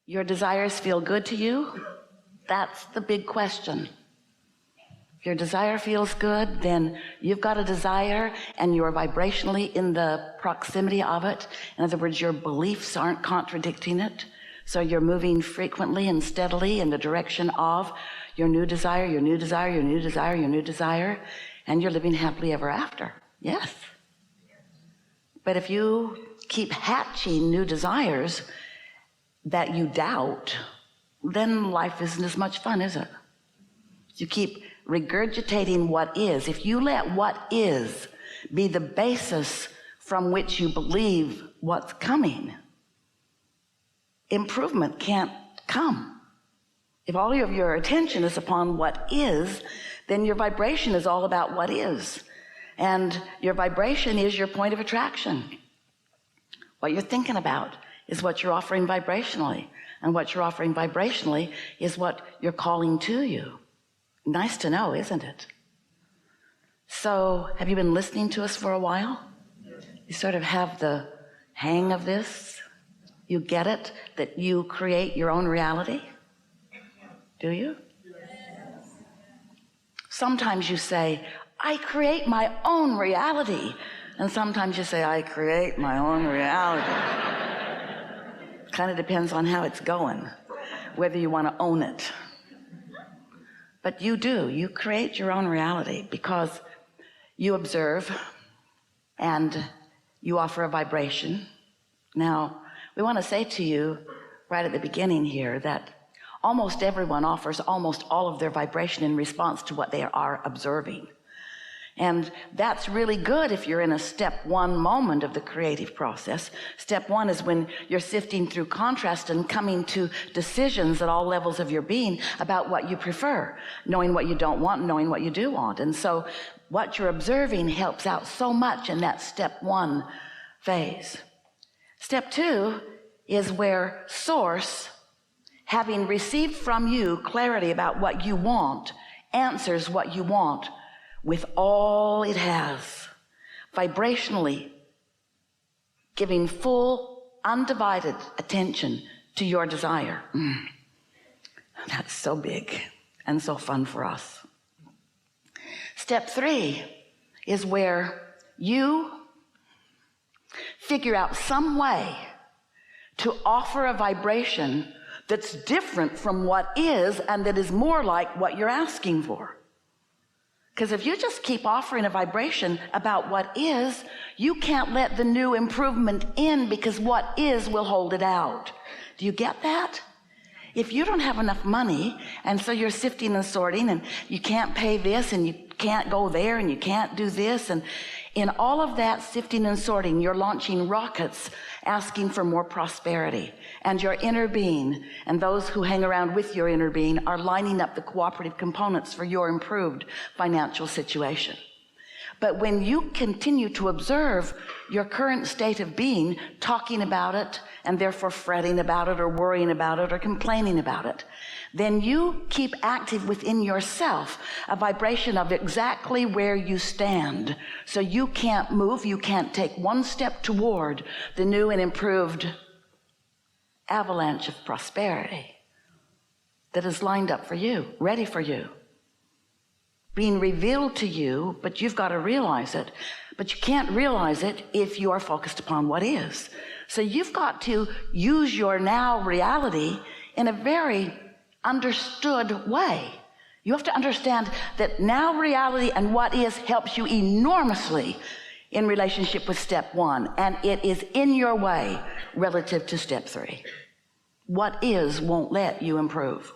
Your desires feel good to you? That's the big question. If your desire feels good, then you've got a desire and you're vibrationally in the proximity of it. In other words, your beliefs aren't contradicting it. So you're moving frequently and steadily in the direction of your new desire, your new desire, your new desire, your new desire, and you're living happily ever after. Yes. But if you keep hatching new desires that you doubt, then life isn't as much fun, is it? You keep regurgitating what is. If you let what is be the basis from which you believe what's coming, improvement can't come. If all of your attention is upon what is, then your vibration is all about what is. And your vibration is your point of attraction. What you're thinking about is what you're offering vibrationally. And what you're offering vibrationally is what you're calling to you. Nice to know, isn't it? So, have you been listening to us for a while? You sort of have the hang of this? You get it, that you create your own reality? Do you? Yes. Sometimes you say, I create my own reality. And sometimes you say, I create my own reality. Kind of depends on how it's going, whether you want to own it. But you do. You create your own reality because you observe and you offer a vibration. Now, we want to say to you right at the beginning here that almost everyone offers almost all of their vibration in response to what they are observing. And that's really good if you're in a step one moment of the creative process. Step one is when you're sifting through contrast and coming to decisions at all levels of your being about what you prefer, knowing what you don't want, knowing what you do want. And so what you're observing helps out so much in that step one phase. Step two is where Source, having received from you clarity about what you want, answers what you want with all it has, vibrationally giving full, undivided attention to your desire. That's so big and so fun for us. Step three is where you figure out some way to offer a vibration that's different from what is and that is more like what you're asking for. Because if you just keep offering a vibration about what is, you can't let the new improvement in because what is will hold it out. Do you get that? If you don't have enough money and so you're sifting and sorting and you can't pay this and you can't go there and you can't do this, and in all of that sifting and sorting, you're launching rockets asking for more prosperity. And your inner being and those who hang around with your inner being are lining up the cooperative components for your improved financial situation. But when you continue to observe your current state of being, talking about it, and therefore fretting about it or worrying about it or complaining about it, then you keep active within yourself a vibration of exactly where you stand. So you can't move, you can't take one step toward the new and improved avalanche of prosperity that is lined up for you, ready for you, being revealed to you, but you've got to realize it. But you can't realize it if you are focused upon what is. So you've got to use your now reality in a very understood way. You have to understand that now reality and what is helps you enormously in relationship with step one, and it is in your way relative to step three. What is won't let you improve.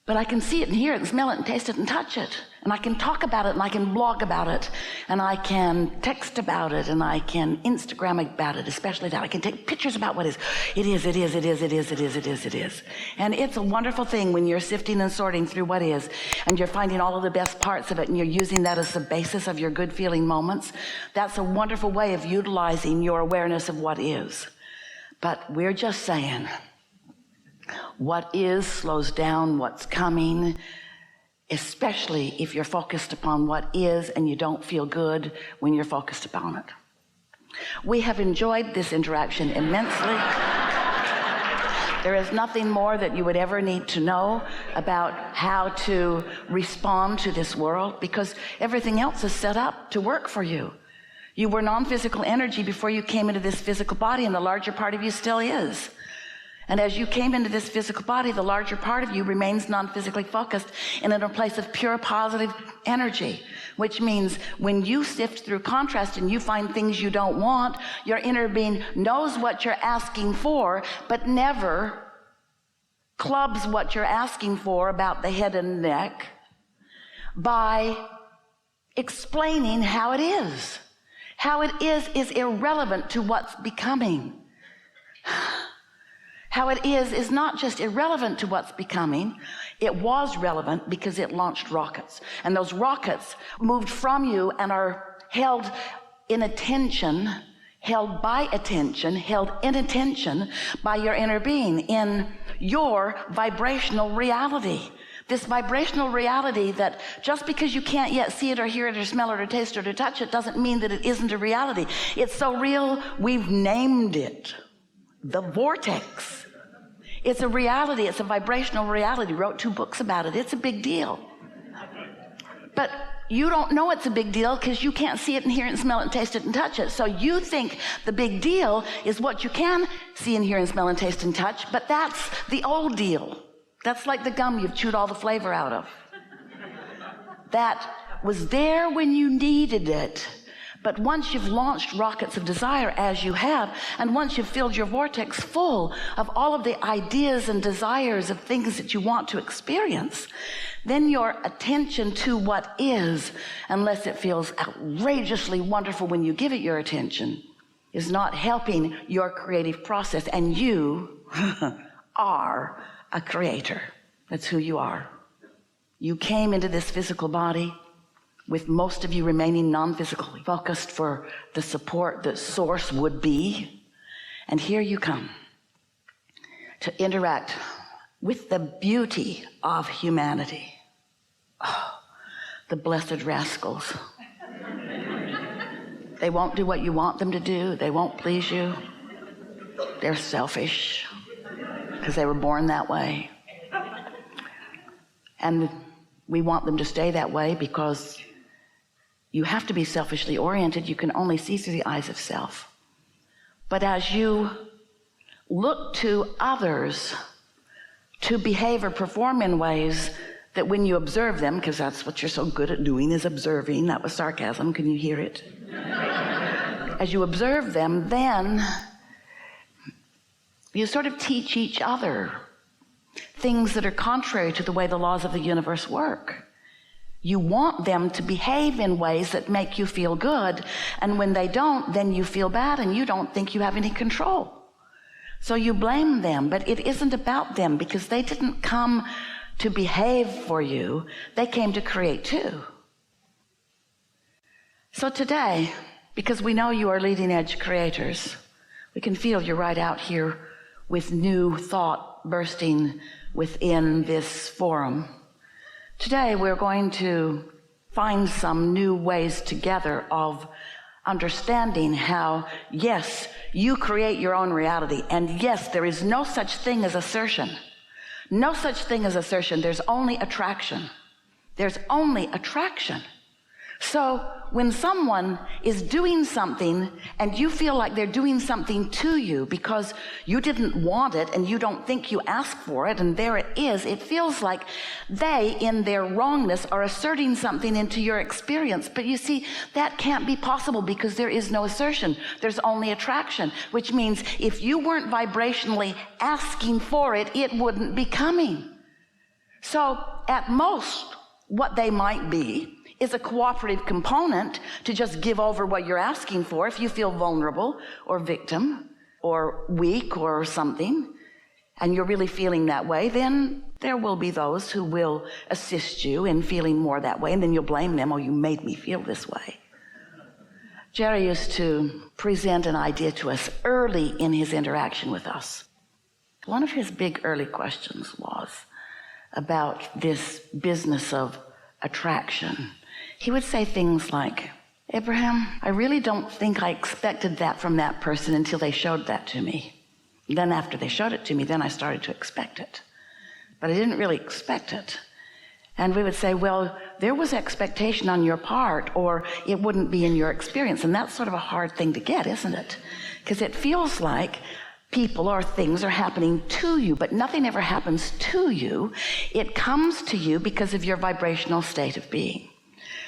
But I can see it and hear it and smell it and taste it and touch it. And I can talk about it and I can blog about it. And I can text about it and I can Instagram about it, especially that. I can take pictures about what is. It is. And it's a wonderful thing when you're sifting and sorting through what is and you're finding all of the best parts of it and you're using that as the basis of your good feeling moments. That's a wonderful way of utilizing your awareness of what is. But we're just saying, what is slows down what's coming, especially if you're focused upon what is and you don't feel good when you're focused upon it. We have enjoyed this interaction immensely. There is nothing more that you would ever need to know about how to respond to this world, because everything else is set up to work for you. You were non-physical energy before you came into this physical body, and the larger part of you still is. And as you came into this physical body, the larger part of you remains non-physically focused and in a place of pure positive energy, which means when you sift through contrast and you find things you don't want, your inner being knows what you're asking for, but never clubs what you're asking for about the head and neck by explaining how it is. How it is irrelevant to what's becoming. How it is not just irrelevant to what's becoming. It was relevant because it launched rockets. And those rockets moved from you and are held in attention, held by attention, held in attention by your inner being in your vibrational reality. This vibrational reality that just because you can't yet see it or hear it or smell it or taste it or touch it doesn't mean that it isn't a reality. It's so real, we've named it the Vortex. It's a reality. It's a vibrational reality. Wrote 2 books about it. It's a big deal. But you don't know it's a big deal because you can't see it and hear it and smell it and taste it and touch it. So you think the big deal is what you can see and hear and smell and taste and touch, but that's the old deal. That's like the gum you've chewed all the flavor out of. That was there when you needed it. But once you've launched rockets of desire, as you have, and once you've filled your vortex full of all of the ideas and desires of things that you want to experience, then your attention to what is, unless it feels outrageously wonderful when you give it your attention, is not helping your creative process. And you are a creator. That's who you are. You came into this physical body with most of you remaining non-physically focused for the support that source would be. And here you come to interact with the beauty of humanity. Oh, the blessed rascals. They won't do what you want them to do. They won't please you. They're selfish because they were born that way. And we want them to stay that way because you have to be selfishly oriented. You can only see through the eyes of self. But as you look to others to behave or perform in ways that when you observe them, because that's what you're so good at doing is observing. That was sarcasm. Can you hear it? As you observe them, then you sort of teach each other things that are contrary to the way the laws of the universe work. You want them to behave in ways that make you feel good, and when they don't, then you feel bad and you don't think you have any control. So you blame them, but it isn't about them because they didn't come to behave for you. They came to create too. So today, because we know you are leading edge creators, we can feel you're right out here with new thought bursting within this forum. Today, we're going to find some new ways together of understanding how, yes, you create your own reality. And yes, there is no such thing as assertion. No such thing as assertion. There's only attraction. There's only attraction. So when someone is doing something and you feel like they're doing something to you because you didn't want it and you don't think you asked for it and there it is, it feels like they, in their wrongness, are asserting something into your experience. But you see, that can't be possible because there is no assertion. There's only attraction, which means if you weren't vibrationally asking for it, it wouldn't be coming. So at most, what they might be is a cooperative component to just give over what you're asking for. If you feel vulnerable or victim or weak or something, and you're really feeling that way, then there will be those who will assist you in feeling more that way, and then you'll blame them, oh, you made me feel this way. Jerry used to present an idea to us early in his interaction with us. One of his big early questions was about this business of attraction. He would say things like, Abraham, I really don't think I expected that from that person until they showed that to me. Then after they showed it to me, then I started to expect it. But I didn't really expect it. And we would say, well, there was expectation on your part, or it wouldn't be in your experience. And that's sort of a hard thing to get, isn't it? Because it feels like people or things are happening to you, but nothing ever happens to you. It comes to you because of your vibrational state of being.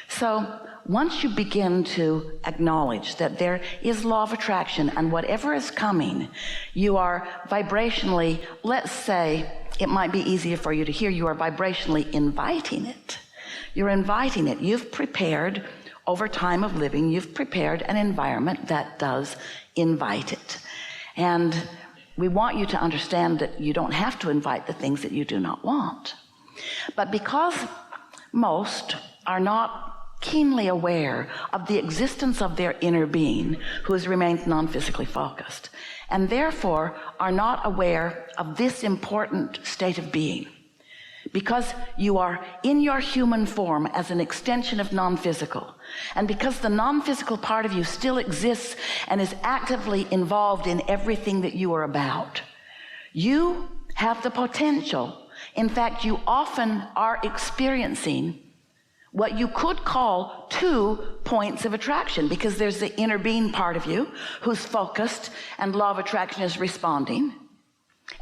So once you begin to acknowledge that there is law of attraction and whatever is coming, you are vibrationally, let's say, it might be easier for you to hear, you are vibrationally inviting it. You're inviting it. You've prepared, over time of living, you've prepared an environment that does invite it. And we want you to understand that you don't have to invite the things that you do not want. But because most are not keenly aware of the existence of their inner being, who has remained non-physically focused, and therefore are not aware of this important state of being, because you are in your human form as an extension of non-physical, and because the non-physical part of you still exists and is actively involved in everything that you are about, you have the potential. In fact, you often are experiencing what you could call 2 points of attraction, because there's the inner being part of you who's focused and law of attraction is responding.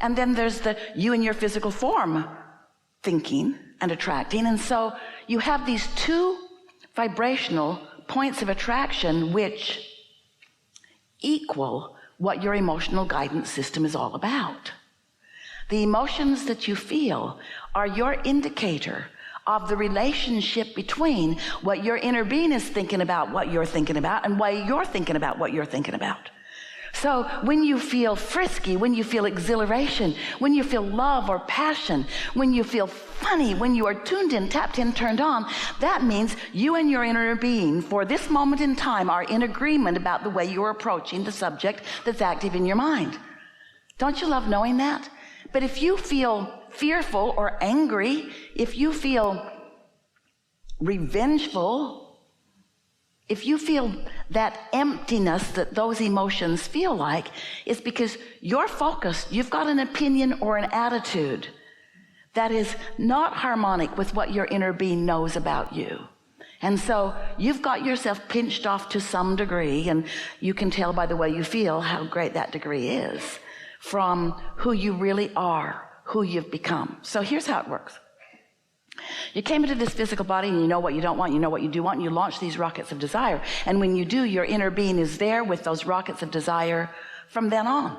And then there's the you in your physical form thinking and attracting. And so you have these 2 vibrational points of attraction which equal what your emotional guidance system is all about. The emotions that you feel are your indicator of the relationship between what your inner being is thinking about, what you're thinking about, and why you're thinking about what you're thinking about. So when you feel frisky, when you feel exhilaration, when you feel love or passion, when you feel funny, when you are tuned in, tapped in, turned on, that means you and your inner being for this moment in time are in agreement about the way you're approaching the subject that's active in your mind. Don't you love knowing that? But if you feel fearful or angry, if you feel revengeful, if you feel that emptiness that those emotions feel like, it's because you're focused, you've got an opinion or an attitude that is not harmonic with what your inner being knows about you. And so you've got yourself pinched off to some degree, and you can tell by the way you feel how great that degree is from who you really are, who you've become. So here's how it works. You came into this physical body and you know what you don't want, you know what you do want, and you launch these rockets of desire. And when you do, your inner being is there with those rockets of desire from then on.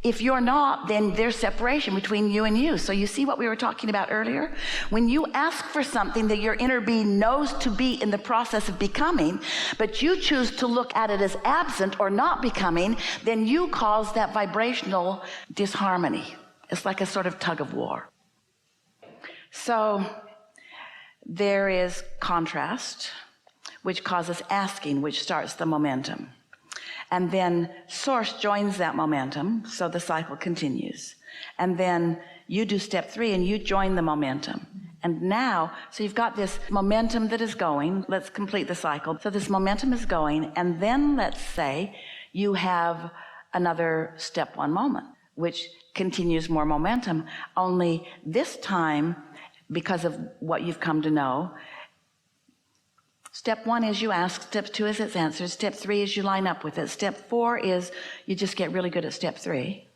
If you're not, then there's separation between you and you. So you see what we were talking about earlier? When you ask for something that your inner being knows to be in the process of becoming, but you choose to look at it as absent or not becoming, then you cause that vibrational disharmony. It's like a sort of tug of war. So there is contrast, which causes asking, which starts the momentum. And then source joins that momentum, so the cycle continues. And then you do step 3 and you join the momentum. And now, so you've got this momentum that is going. Let's complete the cycle. So this momentum is going, and then let's say you have another step 1 moment, which continues more momentum, only this time, because of what you've come to know, step 1 is you ask, step 2 is it's answered, step 3 is you line up with it, step 4 is you just get really good at step 3,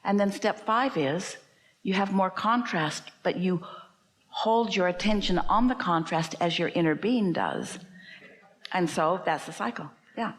and then step 5 is you have more contrast, but you hold your attention on the contrast as your inner being does. And so that's the cycle. Yeah.